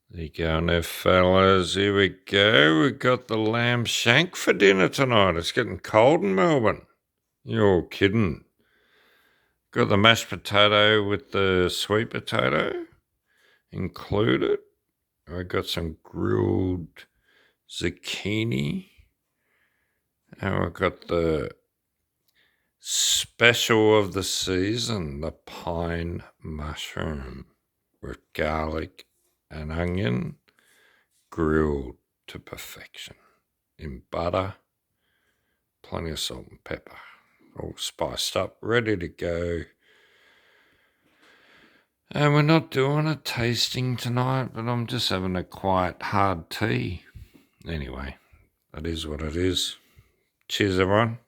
There you go now, fellas. Here we go. We got the lamb shank for dinner tonight. It's getting cold in Melbourne. You're kidding. Got the mashed potato with the sweet potato included. I got some grilled zucchini. And I've got the special of the season, the pine mushroom with garlic and onion grilled to perfection in butter, plenty of salt and pepper, all spiced up, ready to go. And we're not doing a tasting tonight, but I'm just having a quiet hard tea. Anyway, that is what it is. Cheers, everyone.